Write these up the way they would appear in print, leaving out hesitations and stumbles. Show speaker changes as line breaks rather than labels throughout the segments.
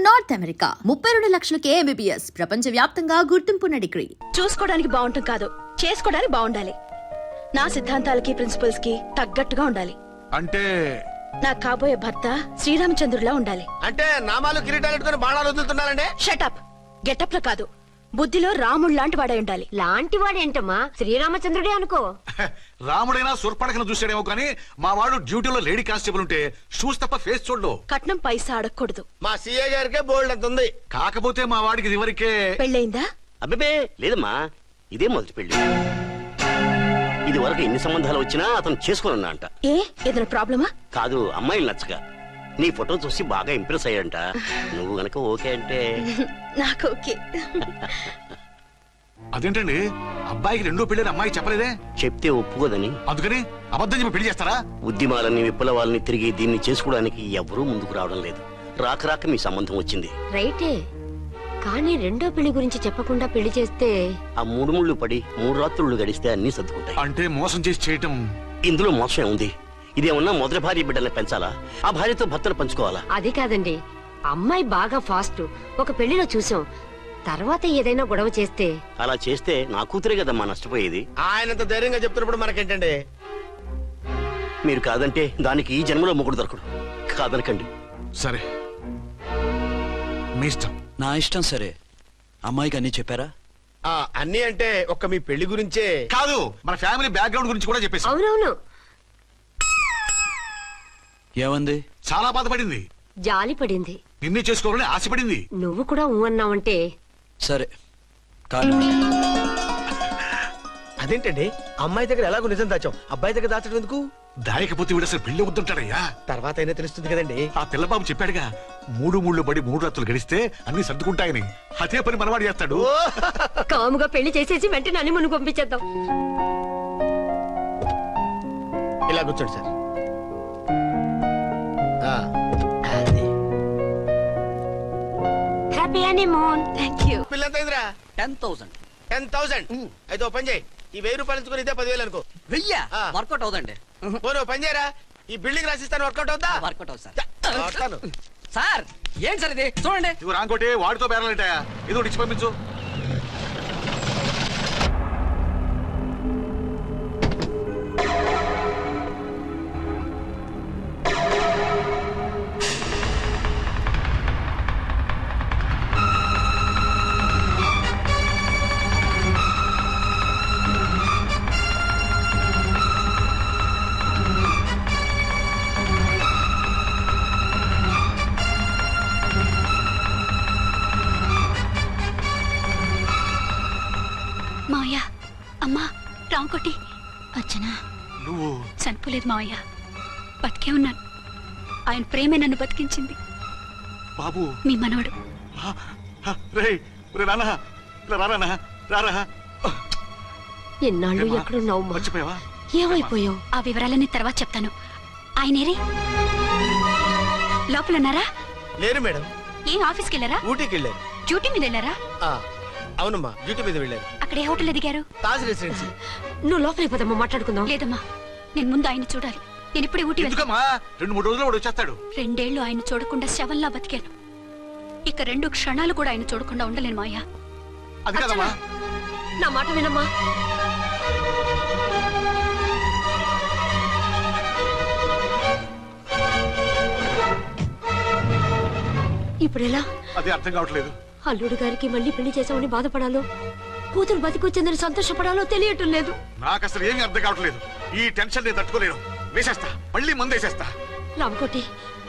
North America 32 లక్షలకే MBBS ప్రపంచవ్యాప్తంగా గుర్తింపున్న degree.
చూసుకోవడానికి బాగుంటాం కాదు, చేసుకోవడానికి బాగుండాలి. నా సిద్ధాంతాలకి ప్రిన్సిపల్స్ కి తగ్గట్టుగా ఉండాలి.
అంటే
నా కాబోయే భర్త శ్రీరామచంద్రుడిలా ఉండాలి.
అంటే నామాలు కిరీటాలు పెట్టుకుని బాణాలు వదులుతున్నారండి.
షటప్. గెటప్ లో కాదు, బుద్ధిలో రాముడు లాంటి వాడై ఉండాలి.
లాంటి వాడేంటమ్మా, శ్రీరామచంద్రుడే అనుకో.
రాముడైనా సుర్పడకను చూసాడేమో కానీ మా వాడు డ్యూటీలో లేడీ కానిస్టేబుల్ ఉంటే షూస్ తప్ప ఫేస్ చూడడు.
కట్నం పైసా అడగకూడదు.
మా సీఏ గారికే బోల్డ్ అంత ఉంది.
కాకపోతే మా వాడికి ఇదివరకే
పెళ్ళయిందా?
అబ్బే లేదమ్మా, ఇదే మొదటి పెళ్లి. ఇది వరకు ఎన్ని సంబంధాలు వచ్చినా అతను చేసుకోనన్నా అంట.
ఏ ఏదైనా ప్రాబ్లమా?
కాదు, అమ్మాయిలు నచ్చగా నీ ఫోటో చూసి బాగా ఇంప్రెస్ అయ్యంట. నువ్వు గనక ఓకే అంటే
నాకు ఓకే.
అదేంటండి, అబ్బాయికి రెండో పెళ్లి అమ్మాయి చెప్పలేదే?
చెప్తే ఒప్పుకోదని.
అందుకని అబద్ధం చెప్పి పెళ్లి చేస్తారా?
ఉద్యమాలని విప్లవాలని తిరిగి దీన్ని చేసుకోవడానికి ఎవరూ ముందుకు రావడం లేదు. రాక రాక మీ సంబంధం వచ్చింది.
రైటే, కానీ రెండో పెళ్లి గురించి చెప్పకుండా పెళ్లి చేస్తే
ఆ మూడు ముళ్ళు పడి 3 రాత్రులు గడిస్తే అన్ని సర్దుకుంటాయి.
అంటే మోసం చేసి చేయటం.
ఇందులో మోసం ఉంది. ఇదేమన్నా మొదటి భార్య బిడ్డల్ని పెంచాలా, ఆ భార్యతో భర్తను పంచుకోవాలా?
అది కాదండి, అమ్మాయి బాగా ఫాస్ట్. ఒక పెళ్లిలో చూసాం, తర్వాత ఏదైనా గొడవ చేస్తే.
అలా చేస్తే నా కూతురే కదమ్మా నష్టపోయేది.
ఆయనంత ధైర్యంగా చెప్తున్నప్పుడు మనకేంటండి?
మీరు కాదంటే దానికి ఈ జన్మలో మొగుడు దొరకడు. కాదనకండి.
సరే, మీ ఇష్టం.
నా ఇష్టం. సరే, అమ్మాయికి అన్ని చెప్పారా?
అన్ని అంటే ఒక్క మీ పెళ్లి గురించే
కాదు, మన ఫ్యామిలీ బ్యాక్గ్రౌండ్ గురించి కూడా చెప్పేసి.
అవునవును,
ఏమంది?
చాలా బాధపడింది,
జాలి పడింది.
నిన్నే చేసుకోవాలని ఆశపడింది.
నువ్వు కూడా ఊ అన్నావంటే.
సరే, కాదు.
అదేంటండి, అమ్మాయి దగ్గర ఎలాగో నిజం దాచాం, అబ్బాయి దగ్గర దాచడం ఎందుకు?
దాయకపోతే వీడు అసలు పెళ్లి వద్దుంటాడయ్యా.
తర్వాత అయినా తెలుస్తుంది కదండి.
ఆ పిల్లబాబు చెప్పాడుగా, 3 ముళ్ళు పడి 3 రాత్రులు గడిస్తే అన్ని సర్దుకుంటాయని. అదే పని మనవాడు చేస్తాడు.
కాముగా పెళ్లి చేసేసి వెంటనే అన్ని మును పంపించేద్దాం.
ఇలా కూర్చోండి సార్. అది.
Happy honeymoon.
Thank you.
పిల్లంత అయిందిరా?
10,000.
10,000. అయితే ఓ పని చేయి, ఈ 1000 రూపాయలు ఎంచుకుని ఇదే 10,000 అనుకో.
వర్కౌట్ అవుదండి.
పోను పని చేయరా, ఈ బిల్డింగ్ రాసిస్తాను. వర్కౌట్ అవుతా?
వర్కౌట్ అవుతుంది
వస్తాను.
సార్. ఏం సార్ ఇది? చూడండి.
ఇవి రాంకోటి వాడితో బేరాలంటాయా? ఇది ఒకటి ఇచ్చి పంపించు.
మావయ్య, అమ్మా, రాంకోటి. అచ్చనా,
నువ్వు
చనిపోలేదు మావయ్య, బతికే ఉన్నాను. ఆయన ప్రేమే నన్ను బతికించింది.
బాబు,
మీ మనవడు.
రేయ్, రానా రానా రారా.
ఎన్నాళ్ళు ఎక్కడున్నావు?
మర్చిపోయావా?
ఏమైపోయావు?
ఆ వివరాలన్నీ తర్వాత చెప్తాను. ఆయనేరి లోపలున్నారా?
లేరు మేడం.
ఏం ఆఫీస్కి వెళ్ళారా?
ఊటీకి వెళ్ళారు.
డ్యూటీ మీద వెళ్ళారా?
అవునమ్మా, డ్యూటీ మీద వెళ్ళారు.
అక్కడ ఏ హోటల్ ఎదిగారు?
తాజ్ రెసిడెన్సీ.
నువ్వు లోపలికి పోదమ్మా, మాట్లాడుకుందాం.
లేదమ్మా, నేను ముందు ఆయన చూడాలి. నేను ఇప్పుడే ఊటీ వెళ్తాను.
ఎందుకమ్మా? 2-3 రోజుల్లో వాడు వచ్చేస్తాడు.
2 ఏళ్లు ఆయన చూడకుండా శవంలా బతికాను. ఇక 2 క్షణాలు కూడా ఆయన చూడకుండా ఉండలేను మాయా.
అది కదమ్మా.
నా మాట వినమ్మా. ఇప్పుడెలా?
అదే అర్థం కావట్లేదు.
అల్లుడు గారికి మళ్ళీ పెళ్లి చేసామని బాధపడాలో, కూతురు బతికొచ్చిందని సంతోషపడాలో తెలియటం లేదు.
నాకు అసలు ఏమీ అర్థం కావట్లేదు. ఈ టెన్షన్ నేను తట్టుకోలేను. వేసేస్తా, మళ్ళీ మందేసేస్తా.
రామకోటి,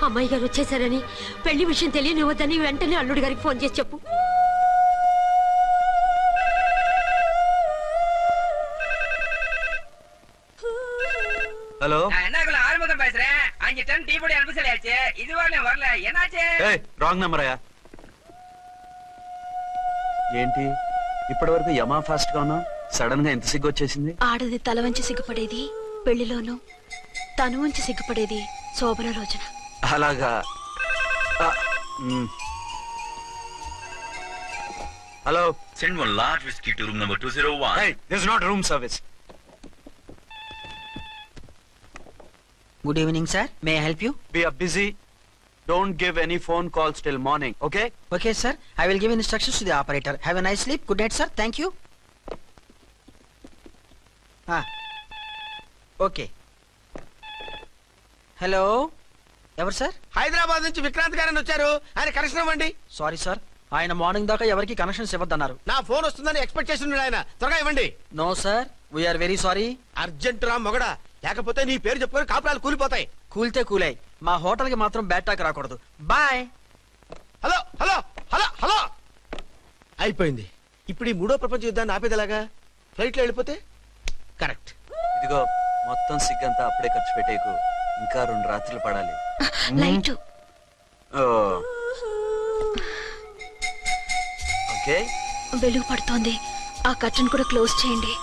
అమ్మాయి గారు వచ్చేసారని, పెళ్లి విషయం తెలియనివ్వద్దని వెంటనే అల్లుడు గారికి ఫోన్ చేసి చెప్పు.
ஹலோ.
என்னக்குள்ள ஆறுமுகம் பேசுறேன். 5 டன் டீ பொடி அனுப்ப சொல்லியாச்சு. இதுவரை வரல. என்னாச்சு?
ఏయ్, రాంగ్ నెంబర్ అయ్యా. ఏంటి ఇప్పటి వరకు యమా ఫాస్ట్ గా ఉన్నావు? సడన్ గా ఎంత సిగ్గు వచ్చేసింది?
ఆడది తల వంచి సిగ్గుపడేది పెళ్లిలోనూ, తను వంచి సిగ్గుపడేది శోభన రోజున.
అలాగా. Hello.
Send 1 large whiskey to room number 201.
Hey, this is not room service.
Good evening, sir. May I help you?
We are busy. Don't give any phone calls till morning, okay?
Okay, sir. I will give instructions to the operator. Have a nice sleep. Good night, sir. Thank you. Okay. Hello ఎవరు sir?
Hyderabad నుంచి విక్రాంత్ గారని వచ్చారు. ఆయన connection ఇవ్వండి.
Sorry sir, ఆయన morning దాకా ఎవరికి connections ఇవ్వద్దన్నారు.
నా ఫోన్ వస్తుందని ఎక్స్పెక్ట్ చేసి ఉన్నాడు ఆయన. త్వరగా ఇవ్వండి.
No sir, we are very sorry.
Urgent రా మొగడా, లేకపోతే నీ పేరు చెప్పుకొని కాపురాలు కూలిపోతాయి.
కూల్తే కూలాయి, మా హోటల్ కి మాత్రం బ్యాడ్ టాక్ రాకూడదు. Bye.
Hello hello hello hello అయిపోయింది. ఇప్పుడు ఈ మూడో ప్రపంచ యుద్ధాన్ని ఆపేదలాగా? ఫ్లైట్ లో వెళ్ళిపోతే కరెక్ట్.
ఇదిగో మొత్తం సిగ్గంతా అప్పుడే ఖర్చు పెట్టేకు, ఇంకా 2 రాత్రులు పడాలి.
Light
okay.
వెలుగు పడుతోంది, ఆ కర్టన్ కూడా క్లోజ్ చేయండి.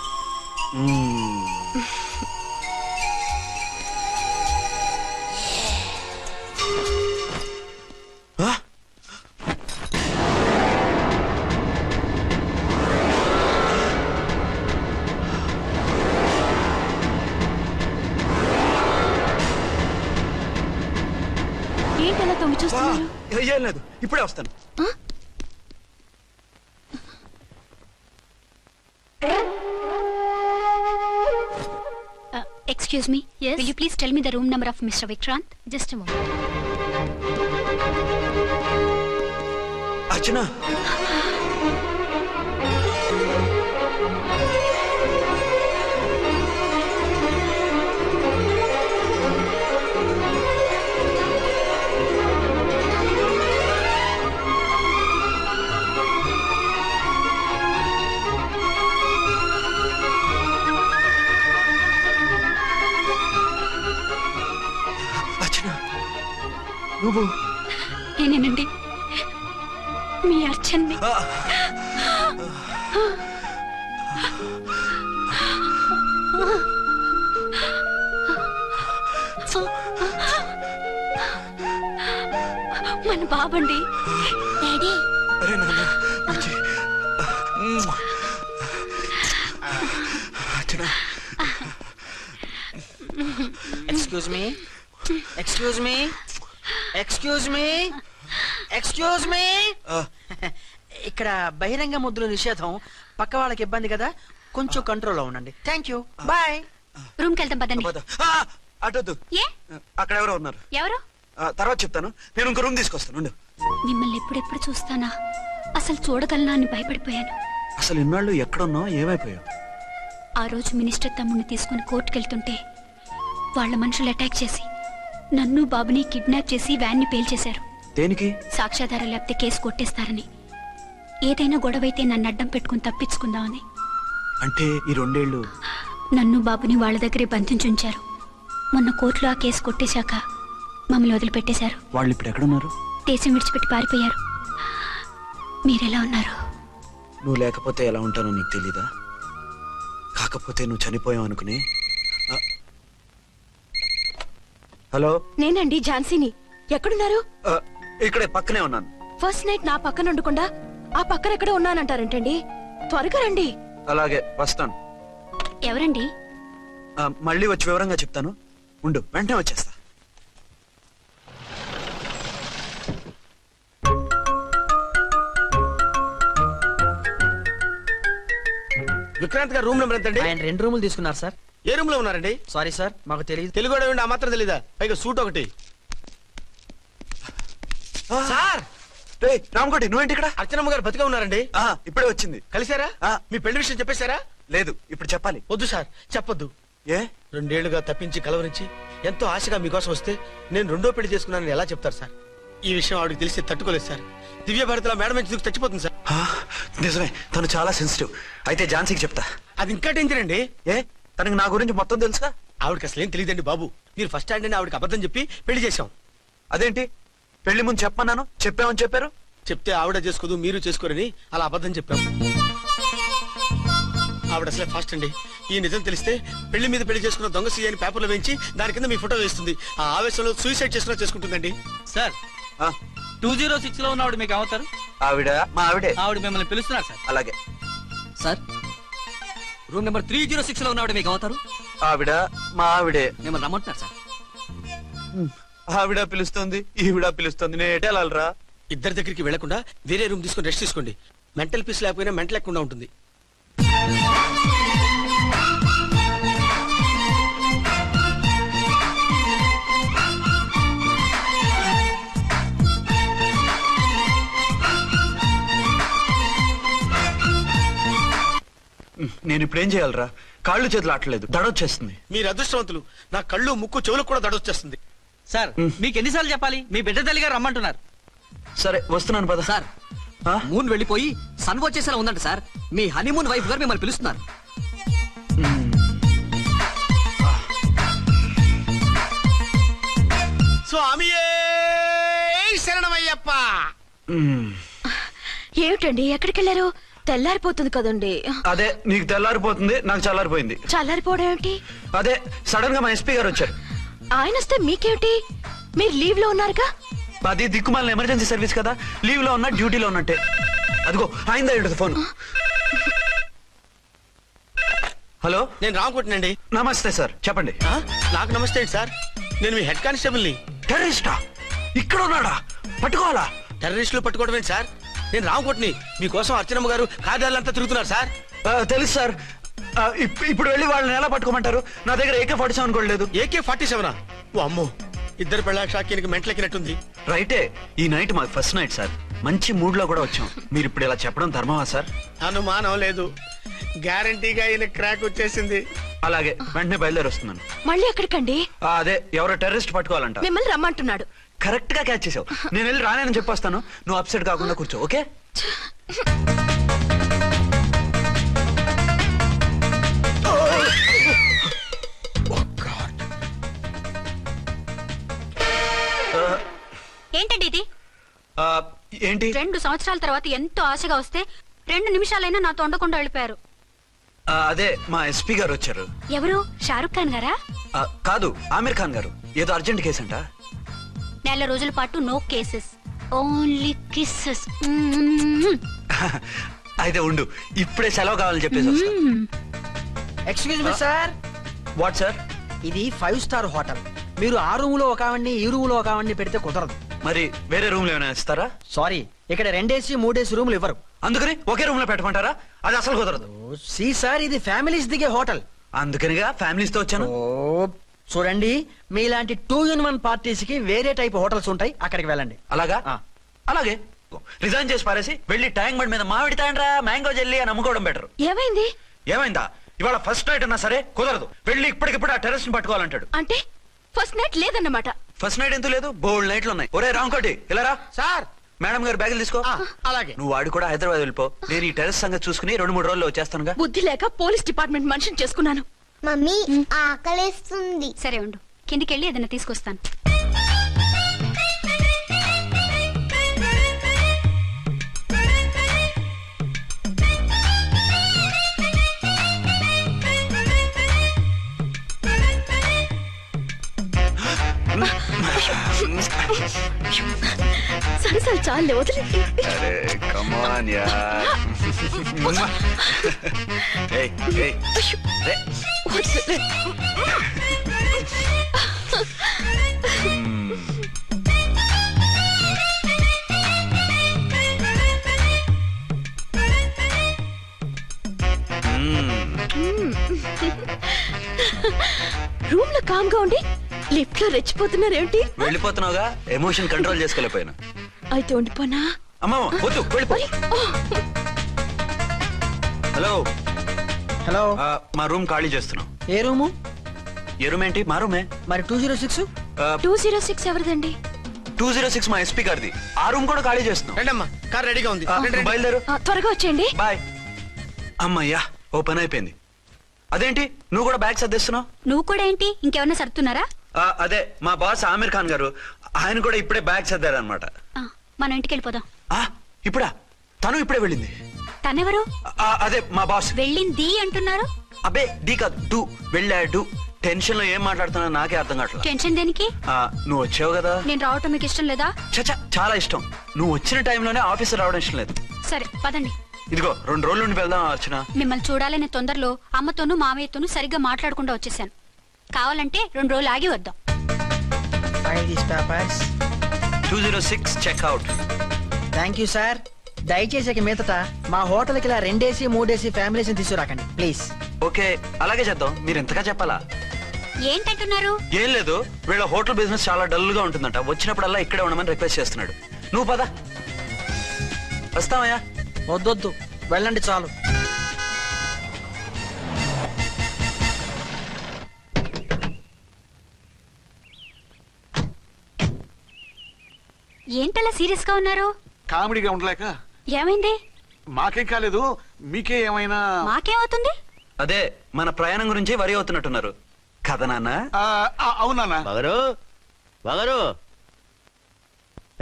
ఏంటలా తొంగి చూస్తున్నారు?
ఏం లేదు, ఇప్పుడే వస్తాను.
Excuse me. Yes. Will you please tell me the room number of Mr. Vikrant? Just a moment.
అర్చన, నువ్వు
నేనేనండి, మీ అర్చన్ని. మన బాబండి. డాడీ.
అరే నాన్న,
excuse me, excuse me, excuse me, excuse me. ఇక్కడ బహిరంగ ముద్దుల నిషేధం, పక్క వాళ్ళకి ఇబ్బంది కదా, కొంచెం కంట్రోల్లో ఉండండి. Thank you, bye.
రూమ్కి వెళ్తాం పదండి.
అటొద్దు,
ఏ?
అక్కడ ఎవరో ఉన్నారు.
ఎవరు?
తర్వాత చెప్తాను. నేను ఇంకో రూమ్ తీసుకొస్తాను. ఉండు.
మిమ్మల్ని ఎప్పుడెప్పుడు చూస్తానా, అసలు చూడగలనా అని భయపడిపోయాను.
అసలు ఇన్నాళ్ళు ఎక్కడున్నావు, ఏమైపోయావు?
ఆ రోజు మినిస్టర్ తమ్ముడిని తీసుకుని కోర్టుకెళ్తుంటే వాళ్ళ మనుషులు అటాక్ చేసి నన్ను బాబుని కిడ్నాప్ చేసి వ్యాన్ని పేల్చేశారు.
దేనికి?
సాక్ష్యాధారాలు లేకపోతే కేసు కొట్టేస్తారని. ఏదైనా గొడవైతే నన్ను అడ్డం పెట్టుకుని తప్పించుకుందామని.
అంటే ఈ 2 ఏళ్ళు
నన్ను బాబుని వాళ్ళ దగ్గరే బంధించుంచారు. మొన్న కోర్టులో ఆ కేసు కొట్టేశాక మమ్మల్ని వదిలిపెట్టేశారు.
వాళ్ళు ఇప్పుడు ఎక్కడున్నారు?
దేశం విడిచిపెట్టి పారిపోయారు. మీరెలా ఉన్నారు?
నువ్వు లేకపోతే ఎలా ఉంటానో నీకు తెలీదా? కాకపోతే నువ్వు చనిపోయావు అనుకుని. హలో,
నేనండి ఝాన్సీని. ఎక్కడున్నారు?
ఇక్కడే పక్కనే ఉన్నాను.
ఫస్ట్ నైట్ నా పక్కన ఉండకుండా ఆ పక్కన ఎక్కడ ఉన్నానంటారంటండి. త్వరగా రండి.
అలాగే వస్తాను.
ఎవరండి?
మళ్ళీ వచ్చి వివరంగా చెప్తాను. ఉండు, వెంటనే వచ్చేస్తా.
విక్రాంత్ గారు రూమ్ నెంబర్ ఎంతండి?
ఆయన 2 రూములు తీసుకున్నారు సార్.
ఏ రూమ్ లో ఉన్నారండి?
సారీ సార్, మాకు తెలియదు.
తెలుగు ఆ మాత్రం తెలీదా? పైగా సూట్ ఒకటి. సార్,
రామకోటి, నువ్వేంటి ఇక్కడ?
అర్చనమ్మ గారు బతిగా ఉన్నారండి.
ఇప్పుడే వచ్చింది.
కలిసారా? మీ పెళ్లి విషయం చెప్పేశారా?
లేదు, ఇప్పుడు చెప్పాలి.
వద్దు సార్, చెప్పొద్దు.
ఏ?
2 ఏళ్లుగా తప్పించి కలవరించి ఎంతో ఆశగా మీకోసం వస్తే నేను 2వ పెళ్లి చేసుకున్నానని ఎలా చెప్తారు సార్? ఈ విషయం ఆవిడకి తెలిసి తట్టుకోలేదు సార్. దివ్య భారతిలో మేడం నుంచి దూకి చచ్చిపోతుంది సార్.
నిజమే, తను చాలా సెన్సిటివ్. అయితే ఝాన్సీకి చెప్తా.
అది ఇంకా డేంజర్ అండి.
ఏ? తనకి నా గురించి మొత్తం తెలుసా?
ఆవిడకి అసలు ఏం తెలియదండి బాబు. మీరు ఫస్ట్ హ్యాండ్ అని ఆవిడకి అబద్ధం చెప్పి పెళ్లి చేశాం.
అదేంటి? పెళ్లి ముందు చెప్పమన్నాను, చెప్పామని చెప్పారు.
చెప్తే ఆవిడ చేసుకోదు, మీరు చేసుకోరని అలా అబద్ధం చెప్పాం. ఆవిడ అసలే ఫాస్ట్ అండి. ఈ నిజం తెలిస్తే పెళ్లి మీద పెళ్లి చేసుకున్న దొంగ సీ అని పేపర్లో వేయించి దాని కింద మీ ఫోటో వేస్తుంది. ఆ ఆవేశంలో సూసైడ్ చేసుకుంటుందండి.
సార్, 206 లో ఉన్నవాడు మీకు అవుతారు.
ఆవిడ మా ఆవిడే.
ఆవిడ మిమ్మల్ని పిలుస్తున్నారు సార్.
అలాగే
సార్, రూమ్ నెంబర్ 306 లో ఉన్నవాడు మీకు అవుతారు.
ఆవిడ మా ఆవిడే.
మిమ్మల్ని రమ్మంటున్నారు సార్.
ఆవిడ పిలుస్తుంది ఈవిడ పిలుస్తుంది నేను ఎటు వెళ్ళాలిరా?
ఇద్దరి దగ్గరికి వెళ్లకుండా వేరే రూమ్ తీసుకొని రెస్ట్ తీసుకోండి. మెంటల్ పీస్ లేకపోయినా మెంటల్ లేకుండా ఉంటుంది.
నేను ఇప్పుడు ఏం చేయాలరా? కాళ్ళు చేతులు ఆటలేదు, దడొచ్చేస్తుంది.
మీరు అదృష్టవంతులు. నా కళ్ళు ముక్కు చెవులకు కూడా దడొచ్చేస్తుంది.
సార్ మీకు ఎన్నిసార్లు చెప్పాలి? మీ బిడ్డ తల్లి గారు రమ్మంటున్నారు.
సరే వస్తున్నాను పద.
సార్ మూన్ వెళ్ళిపోయి సన్ వచ్చేసేలా ఉందంట సార్. మీ హనీమూన్ వైఫ్ గారు మిమ్మల్ని పిలుస్తున్నారు.
స్వామి శరణమయ్యప్ప.
ఏమిటండి ఎక్కడికి వెళ్ళారు? తెల్లారిపోతుంది కదండి.
అదే నీకు తెల్లారిపోతుంది, నాకు చల్లారిపోయింది.
చల్లారిపోవడం ఏమిటి?
అదే సడన్ గా మా ఎస్పీ గారు వచ్చారు.
ఆయన వస్తే మీకేమిటి? మీరు లీవ్ లో ఉన్నారుగా.
అది దిక్కుమాలిన ఎమర్జెన్సీ సర్వీస్ కదా, లీవ్ లో ఉన్నా డ్యూటీలో ఉన్నట్టే. అదిగో ఆయిందా ఉంటుంది ఫోన్. హలో,
నేను రామకోటనండి.
నమస్తే సార్, చెప్పండి.
నాకు నమస్తే అండి సార్. నేను మీ హెడ్ కానిస్టేబుల్ ని.
టెర్రరిస్టా? ఇక్కడ ఉన్నాడా? పట్టుకోవాలా?
టెర్రరిస్టులు పట్టుకోవడం ఏంటి సార్? నేను రామకోటని. మీకోసం అర్చనమ్మ గారు కార్యాలంతా తిరుగుతున్నారు సార్.
తెలుసు సార్. ఇప్పుడు వెళ్ళి వాళ్ళని ఎలా పట్టుకోమంటారు? నా దగ్గర AK-47 కూడా లేదు.
AK-47? ఓ అమ్మో, ఇద్దరు పెళ్ళాక షాకీనికి మెంట్లెక్కినట్టుంది.
రైటే, ఈ నైట్ మాకు ఫస్ట్ నైట్ సార్. మంచి మూడ్ లో కూడా వచ్చాం. మీరు ఇప్పుడు ఇలా చెప్పడం ధర్మమా సార్?
అనుమానం లేదు, గ్యారంటీగా ఈయన క్రాక్ వచ్చేసింది.
అలాగే, వెంటనే బయలుదేరి వస్తున్నాను.
మళ్ళీ ఎక్కడికండి?
అదే ఎవరో టెర్రరిస్ట్ పట్టుకోవాలంట.
మిమ్మల్ని రమ్మంటున్నాడు.
కరెక్ట్ గా క్యాచ్ చేసావు. నేను వెళ్ళి రానని చెప్పొస్తాను, నువ్వు అప్సెట్ కాకుండా కూర్చో. ఓకే?
ఏంటండి ఇది?
ఏంటి?
2 సంవత్సరాల తర్వాత ఎంతో ఆశగా వస్తే 2 నిమిషాలైనా నాతో ఉండకుండా వెళ్ళిపోయారు.
అదే మా ఎస్పీ గారు వచ్చారు.
ఎవరు? షారుఖ్ ఖాన్ గారా?
కాదు, ఆమిర్ ఖాన్ గారు. ఏదో అర్జెంట్ కేసు అంట.
4 రోజుల పాటు నో కేసెస్, ఓన్లీ కిస్సెస్.
అయితే ఉండు, ఇప్పుడే సెలవు కావాలని చెప్పేసి వస్తా.
Excuse me sir.
What sir?
ఇది 5 స్టార్ హోటల్. మీరు ఆ రూమ్ లో ఒక ఆవిడ్ని, ఈ రూమ్ లో ఒక ఆవిడ్ని పెడితే కుదరదు.
మరి వేరే రూమ్ లో ఏమైనా ఇస్తారా?
సారీ, ఇక్కడ 2 AC 3 AC రూములు ఇవ్వరు.
అందుకని ఒకే రూమ్ లో పెట్టమంటారా? అది అసలు కుదరదు.
సి సార్, ఇది ఫ్యామిలీస్ దిగే హోటల్.
అందుకనిగా ఫ్యామిలీస్ తో వచ్చాను.
చూడండి, మీలాంటి 2 in 1 పార్టీస్ కి వేరే టైప్ హోటల్స్ ఉంటాయి, అక్కడికి వెళ్ళండి.
అలాగా? అలాగే. రిజైన్ చేసి పారేసి వెళ్ళి ట్యాంక్ బండ్ మీద మామిడి తాండ్రా మ్యాంగో జెల్లీ అని అమ్ముకోవడం బెటర్.
ఏమైంది?
ఏమైందా? ఇవాళ ఫస్ట్ నైట్ అన్నా సరే కుదరదు. వెళ్ళి ఇప్పటికిప్పుడు ఆ టెర్రస్ ని పట్టుకోవాలంటాడు.
అంటే ఫస్ట్ నైట్ లేదన్నమాట.
ఫస్ట్ నైట్ ఎందుకు లేదు? బోల్డ్ నైట్లు ఉన్నాయి. ఒరే రాంకోటి, ఇలా రా.
సార్,
మేడం గారు బ్యాగులు తీసుకో.
అలాగే.
నువ్వు వాడు కూడా హైదరాబాద్ వెళ్ళిపో. నేను ఈ టెర్రస్ సంగతి చూసుకుని 2-3 రోజుల్లో వచ్చేస్తానుగా.
బుద్ధి లేక పోలీస్ డిపార్ట్మెంట్ మనిషిని చేసుకున్నాను.
మమ్మీ ఆకలేస్తుంది.
సరే ఉండు, కిందికెళ్ళి ఏదైనా తీసుకొస్తాను. సరే సరే, చాలే వదిలే.
అరే కమాన్ యార్. ఏయ్ ఏయ్ రే.
రూమ్ లో కామ్ గా ఉండి లిఫ్ట్ లో రెచ్చిపోతున్నారేంటి?
వెళ్ళిపోతున్నావుగా, ఎమోషన్ కంట్రోల్ చేసుకోలేకపోయినా.
అయితే ఉండిపోనా?
అమ్మా వద్దు, వెళ్ళిపో. హలో
హలో,
మా రూమ్ ఖాళీ చేస్తున్నాం.
ఏ రూము?
ఏ రూమ్ ఏంటి? మా రూమే.
మరి 206?
206 ఎవరిదండి?
206 మా ఎస్పీ గారిది. ఆ రూమ్ కూడా ఖాళీ చేస్తున్నాం.
రండమ్మా, కార్ రెడీగా ఉంది.
నువ్వు బయలుదేరు.
త్వరగా వచ్చేయండి.
బాయ్. అమ్మయ్యా, ఓ పని అయిపోయింది. అదేంటి నువ్వు కూడా బ్యాగ్ సర్దేస్తున్నావు?
నువ్వు కూడా ఏంటి, ఇంకేమన్నా సర్దుతున్నారా?
అదే మా బాస్ ఆమిర్ ఖాన్ గారు, ఆయన కూడా ఇప్పుడే బ్యాగ్ సర్దారనమాట.
మనం ఇంటికి వెళ్ళిపోదాం.
ఇప్పుడా? తను ఇప్పుడే వెళ్ళింది.
తనెవరు?
అదే మా బాస్.
వెళ్ళింది అంటున్నారు.
అబ్బే డీ కాదు, డూ. వెళ్ళాడు. టెన్షన్ లో ఏం మాట్లాడుతున్నా నాకే అర్థం కావట్లేదు.
టెన్షన్ దేనికి?
నువ్వు వచ్చావు కదా.
నేను రావటం మీకు ఇష్టం లేదా?
చచ్చా, చాలా ఇష్టం. నువ్వు వచ్చిన టైంలోనే ఆఫీసర్ రావడం ఇష్టం లేదు.
సరే పదండి.
ఇదిగో 2 రోజుల నుండి వెళ్దాం అర్చన.
మిమ్మల్ని చూడాలనే తొందరలో అమ్మతోనూ మామయ్యతోనూ సరిగ్గా మాట్లాడకుండా వచ్చేసాను. కావాలంటే 2 రోజులు ఆగి వద్దాం.
File these papers.
206 checkout.
Thank you sir. దయచేసి ఇక మీదట మా హోటల్కి ఇలా 2 AC 3 AC ఫ్యామిలీస్ తీసుకురాకండి ప్లీజ్.
ఓకే, అలాగే చేద్దాం. మీరు ఎంతగా చెప్పాలా?
ఏంటంటున్నారు?
ఏం లేదు, వీళ్ళ హోటల్ బిజినెస్ చాలా డల్ గా ఉంటుందంట. వచ్చినప్పుడల్లా ఇక్కడే ఉండమని రిక్వెస్ట్ చేస్తున్నాడు. నువ్వు పద. వస్తావయ్యా?
వద్దొద్దు, వెళ్ళండి చాలు.
ఏంటలా సీరియస్ గా ఉన్నారు?
కామెడీగా ఉండలేక.
ఏమైంది?
మాకేం కాలేదు, మీకే ఏమైనా?
మాకేమవుతుంది?
అదే మన ప్రయాణం గురించి వరి అవుతున్నట్టున్నారు కదా నాన్న?
అవునా?
బాగారు బాగారు,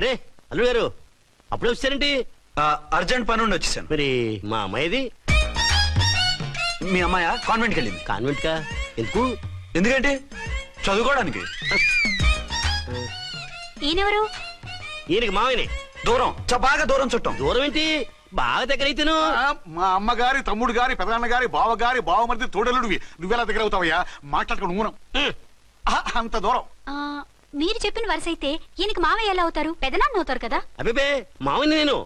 రే అల్లుడు గారు అప్పుడే వచ్చారేంటి?
అర్జెంట్ పని ఉండి వచ్చేసాను.
మరి మా అమ్మాయిది?
మీ అమ్మాయ కాన్వెంట్కి వెళ్ళింది.
కాన్వెంట్ కా? ఎందుకు?
ఎందుకంటే చదువుకోవడానికి.
ఈయనెవరు?
ఈయనకి మామయ్యనే.
దూరం, బాగా దూరం చుట్టాం.
దూరం ఏంటి, బాగా దగ్గర అయితేను.
మా అమ్మగారి, తమ్ముడు గారి, పెదనాన్న గారి, బావగారి, బావమరిది, తోడలుడివి. నువ్వెలా దగ్గర అవుతావయ్యా? మాట్లాడుకుని ఊనం. అంత దూరం.
మీరు చెప్పిన వరుస అయితే ఈయనకి మావయ్య ఎలా అవుతారు? పెదనాన్న అవుతారు కదా.
అబ్బే మామయ్య నేను.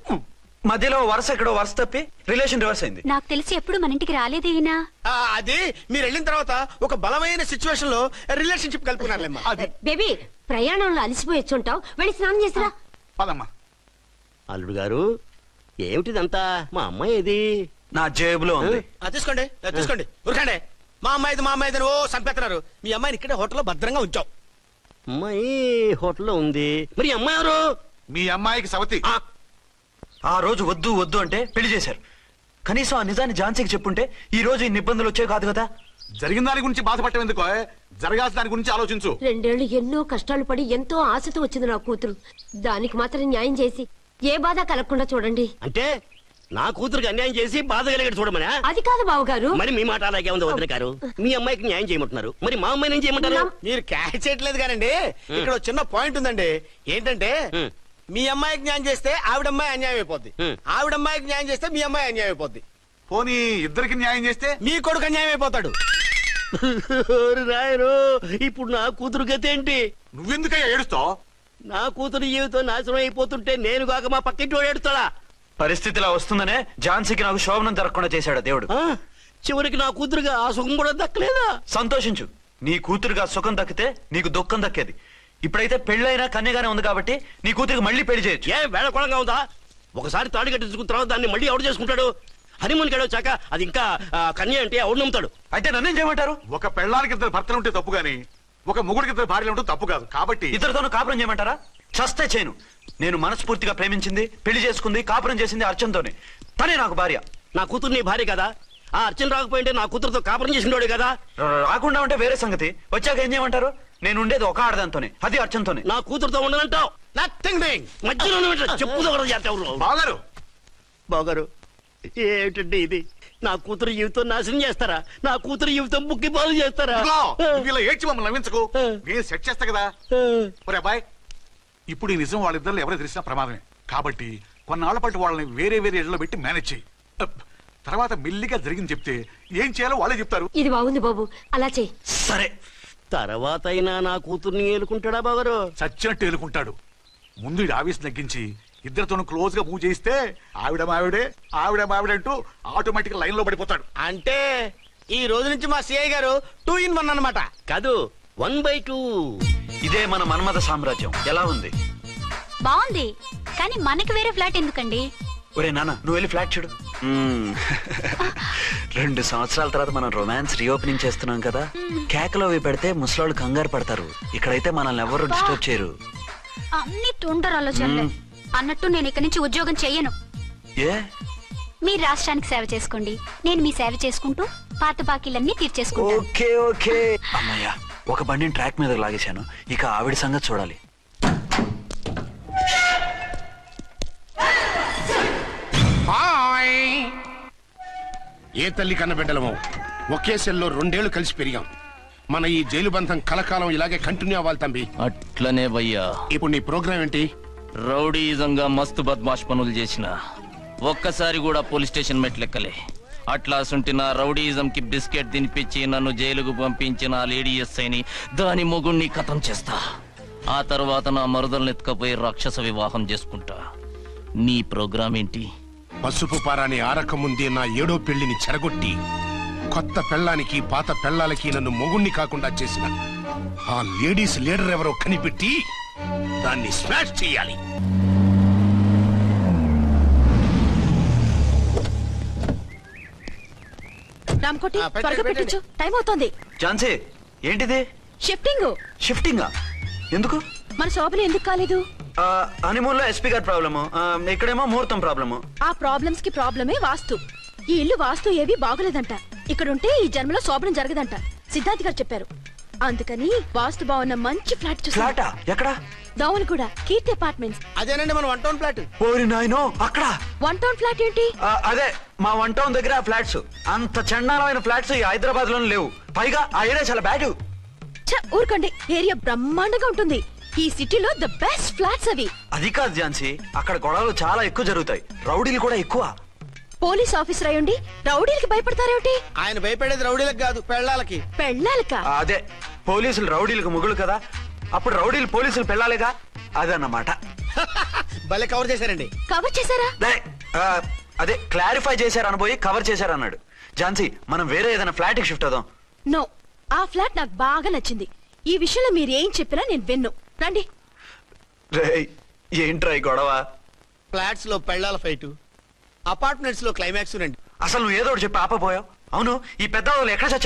మధ్యలో వరుస ఎక్కడో వరుస తప్పి రిలేషన్ రివర్స్ అయింది.
నాకు తెలిసి ఎప్పుడు మన ఇంటికి రాలేదు ఈయన.
అది మీరు వెళ్ళిన తర్వాత ఒక బలమైన సిచ్యువేషన్ లో రిలేషన్షిప్ కలుపుకున్నారులేమ్మా.
అది
బేబీ ప్రయాణంలో అలసిపోయి వచ్చుంటావు, వెళ్ళి స్నానం చేసిరా.
పదమ్మా.
అల్లుడు గారు ఏమిటిదంతా? మా అమ్మాయి ఏది?
నా జేబులో ఉంది.
తీసుకోండి తీసుకోండి, ఉరకండి. మా అమ్మాయిది ఓ సంపెత్తనారు. మీ అమ్మాయిని ఇక్కడే హోటల్లో భద్రంగా ఉంచావు.
అమ్మాయి హోటల్లో ఉంది. మరి అమ్మాయి ఎవరు?
మీ అమ్మాయికి సవతి.
ఆ రోజు వద్దు వద్దు అంటే పెళ్లి చేశారు. కనీసం ఆ నిజాన్ని ఝాన్సీకి చెప్పుంటే ఈ రోజు ఇన్ని ఇబ్బందులు వచ్చే కాదు కదా.
జరిగిన దాని గురించి బాధపడటం ఎందుకో, జరగాల్సిన దాని గురించి ఆలోచించు.
2 ఏళ్లు ఎన్నో కష్టాలు పడి ఎంతో ఆశతో వచ్చింది నా కూతురు. దానికి మాత్రం న్యాయం చేసి ఏ బాధ కలగకుండా చూడండి.
అంటే నా కూతురికి అన్యాయం చేసి బాధ కలిగేది చూడమనా?
అది కాదు బావగారు.
మరి మీ మాట అలాగే ఉంది వదిన గారు. మీ అమ్మాయికి న్యాయం చేయమంటున్నారు, మరి మా అమ్మాయిని ఏం చేయమంటారు?
మీరు క్యాచ్ చేయట్లేదు కానండి. ఇక్కడ ఒక చిన్న పాయింట్ ఉందండి. ఏంటంటే మీ అమ్మాయికి న్యాయం చేస్తే ఆవిడమ్మాయి అన్యాయం అయిపోద్ది, ఆవిడమ్మాయికి న్యాయం చేస్తే మీ అమ్మాయి అన్యాయం అయిపోద్ది.
పోనీ ఇద్దరికి న్యాయం చేస్తే
మీ కొడుకు అన్యాయం అయిపోతాడు.
రాయరు, ఇప్పుడు నా కూతురు గతి ఏంటి?
నువ్వెందుకయ్యా ఏడుస్తావు?
నా కూతురు జీవితం నాశనం అయిపోతుంటే నేను కాక మా పక్కింటి వాడు ఏడుస్తాడా?
పరిస్థితిలా వస్తుందనే ఝాన్సీకి నాకు శోభనం జరగకుండా చేశాడు దేవుడు.
చివరికి నా కూతురుగా ఆ సుఖం కూడా దక్కలేదా?
సంతోషించు, నీ కూతురుగా సుఖం దక్కితే నీకు దుఃఖం దక్కేది. ఇప్పుడైతే పెళ్ళైనా కన్యగానే ఉంది కాబట్టి నీ కూతురికి మళ్ళీ పెళ్లి చేయొచ్చు.
ఏ వేళకోళంగా ఉందా? ఒకసారి తాడు కట్టించుకున్న తర్వాత దాన్ని మళ్ళీ ఎవడు చేసుకుంటాడు? హనీమూన్ గడవచ్చాక అది ఇంకా కన్య అంటే ఎవడు నమ్ముతాడు?
అయితే నన్నేం చేయమంటారు?
ఒక పెళ్ళానికి 2 భర్తలు ఉంటే తప్పు గాని ఒక మొగుడికి 2 భార్యలు ఉంటే తప్పు కాదు. కాబట్టి
ఇద్దరితోనూ కాపురం చేయమంటారా? చస్తే చేయను. నేను మనస్ఫూర్తిగా ప్రేమించింది, పెళ్లి చేసుకుంది, కాపురం చేసింది అర్చనతోనే. తనే నాకు భార్య.
నా కూతురు నీ భార్య కదా? ఆ అర్చన రాకపోయింటే నా కూతురుతో కాపురం చేసిండోడే కదా?
రాకుండా ఉంటే వేరే సంగతి. వచ్చాక ఏం చేయమంటారు? నేను ఉండేది ఒక ఆడదాంతోనే, అది అర్చనతోనే.
నా కూతురుతో ఉండనంటావు? మధ్యలో చెప్పుదు
బాగారు.
బాగారు ఏమిటండి ఇది? నా కూతురు జీవితం నాశనం చేస్తారా? నా కూతురు జీవితం బుక్కి పాలు చేస్తారా?
నువ్వు ఇలా ఏడ్చి మమ్మల్ని నవ్వించకు, నేను సెట్ చేస్తా కదా. ఒరే అబ్బాయి, ఇప్పుడు ఈ నిజం వాళ్ళిద్దరు ఎవరో తెలిసినా ప్రమాదమే. కాబట్టి కొన్నాళ్ల పాటు వాళ్ళని వేరే వేరే ఇళ్లలో పెట్టి మేనేజ్ చేయి. తర్వాత మెల్లిగా జరిగింది చెప్తే ఏం చేయాలో వాళ్ళే చెప్తారు.
ఇది బాగుంది బాబు, అలా చెయ్యి.
సరే,
తర్వాత అయినా నా కూతుర్ని ఏలుకుంటాడా బాగారు?
చచ్చినట్టు ఏలుకుంటాడు. ముందు ఈ ఆవేశం తగ్గించి ఇద్దరితోనూ క్లోజ్ గా మూవ్ చేయిస్తే ఆవిడ మావిడంటూ ఆటోమేటిక్ లైన్ లో పడిపోతాడు.
అంటే ఈ రోజు నుంచి మా సిఐ గారు 2 in 1 అన్నమాట.
కాదు, 1/2.
ఇదే మన మన్మథ సామ్రాజ్యం. ఎలా ఉంది?
బాగుంది, కానీ మనకి వేరే ఫ్లాట్ ఎందుకండి?
ఒరే నాన్న, నువ్వు వెళ్ళి ఫ్లాట్ చూడు. 2 సంవత్సరాల తర్వాత మనం రొమాన్స్ రీఓపెనింగ్ చేస్తున్నాం కదా. కేకలో అవి పెడితే ముసలాళ్ళు కంగారు పడతారు. ఇక్కడైతే మనల్ని ఎవరు డిస్టర్బ్ చేయరు.
అన్ని తొందర ఆలోచనలే. అన్నట్టు నేను ఇక్కడి నుంచి ఉద్యోగం చెయ్యను.
ఏ?
మీరు రాష్ట్రానికి సేవ చేసుకోండి, నేను మీ సేవ చేసుకుంటూ పాత బాకీలన్నీ తీర్చేసుకుంటాను.
Okay okay. అమ్మయ్యా, ఒక బండిని ట్రాక్ మీద లాగేశాను. ఇక ఆవిడ సంగతి చూడాలి.
ఏ తల్లి కన్న బిడ్డలమో ఒకే సెల్లో 2 ఏళ్లు కలిసి పెరిగాం. మన ఈ జైలు బంధం కలకాలం ఇలాగే కంటిన్యూ అవ్వాలి తంబి.
అట్లనే భయ్యా.
ఇప్పుడు నీ ప్రోగ్రామ్ ఏంటి?
రౌడీజంగా మస్తు బద్మాష్ పనులు చేసిన ఒక్కసారి కూడా పోలీస్ స్టేషన్ మెట్లెక్కలే. అట్లా సుంటి నా రౌడీజం కి బిస్కెట్ తినిపించి నన్ను జైలుకు పంపించిన లేడీ ఎస్ఐని దాని మొగుణ్ణి కథం చేస్తా. ఆ తర్వాత నా మరుదల్ని ఎత్తుకపోయి రాక్షస వివాహం చేసుకుంటా. నీ ప్రోగ్రామ్ ఏంటి?
పసుపు పారాని ఆరక ముందే నా 7వ పెళ్లిని చెరగొట్టి కొత్త పెళ్ళానికి పాత పెళ్ళాలకి నన్ను మొగుణ్ణి కాకుండా చేసిన ఆ లేడీస్ లీడర్ ఎవరో కనిపెట్టి దాన్ని స్మాష్ చేయాలి.
రామకోటి త్వరగా పెట్టించు, టైం అవుతోంది.
ఝాన్సీ ఏంటిది?
షిఫ్టింగ్.
షిఫ్టింగా? ఎందుకు?
మన శోభన ఎందుకు కాలేదు?
హనీమూన్ లో ఎస్పీ గారి ప్రాబ్లము, ఇక్కడేమో ముహూర్తం ప్రాబ్లము.
ఆ ప్రాబ్లమ్స్ కి ప్రాబ్లమే వాస్తు. ఈ ఇల్లు వాస్తు ఏవి బాగోలేదంట. ఇక్కడుంటే ఈ జన్మలో శోభనం జరగదంట సిద్ధార్థ్ గారు చెప్పారు. అందుకని వాస్తు బాగున్న మంచి ఫ్లాట్ చూసి.
ఫ్లాటా? ఎక్కడ?
దౌన్ కూడా కీర్తి అపార్ట్మెంట్స్.
అదేనండి మన 1 టౌన్ ఫ్లాట్.
ఓరి నాయనో, అక్కడ
1 టౌన్ ఫ్లాట్ ఏంటి?
అదే మా 1 టౌన్ దగ్గర ఫ్లాట్స్. అంత చండాలమైన ఫ్లాట్స్ ఈ హైదరాబాద్ లో లేవు. పైగా ఆ ఏరియా చాలా బ్యాడ్.
ఊరుకోండి, ఏరియా బ్రహ్మాండంగా ఉంటుంది. ఈ సిటీలో ద బెస్ట్ ఫ్లాట్స్ అవి.
అది కాదు ఝాన్సీ, అక్కడ గొడవలు చాలా ఎక్కువ జరుగుతాయి, రౌడీలు కూడా ఎక్కువ.
పోలీస్ ఆఫీసర్ అయ్యుండి రౌడీలకి భయపడతారేమిటి?
ఆయన భయపడేది రౌడీలకు కాదు, పెళ్ళాలకి.
పెళ్ళాలకా?
అదే, పోలీసులు రౌడీలకు మొగులు కదా, అప్పుడు రౌడీలు పోలీసులు పెళ్ళాలిగా, అదన్నమాట.
భలే కవర్ చేశారండి.
కవర్ చేశారా?
అదే క్లారిఫై చేశారని పోయి కవర్ చేశారన్నాడు. ఝాన్సీ, మనం వేరే ఏదైనా ఫ్లాట్ కి షిఫ్ట్ అవుదాం.
నో, ఆ ఫ్లాట్ నాకు బాగా నచ్చింది. ఈ విషయంలో మీరు ఏం చెప్పినా నేను విన్ను. రండి.
ఏంట్రా ఈ గొడవ?
ఫ్లాట్స్ లో పెళ్ళాల ఫైట్, అపార్ట్మెంట్స్ లో క్లైమాక్స్ రండి.
అసలు నువ్వు ఏదో ఒకటి చెప్పి ఆపపోయావు. అవును, ఈ పెద్ద వాళ్ళు ఎక్కడ చచ్చారు?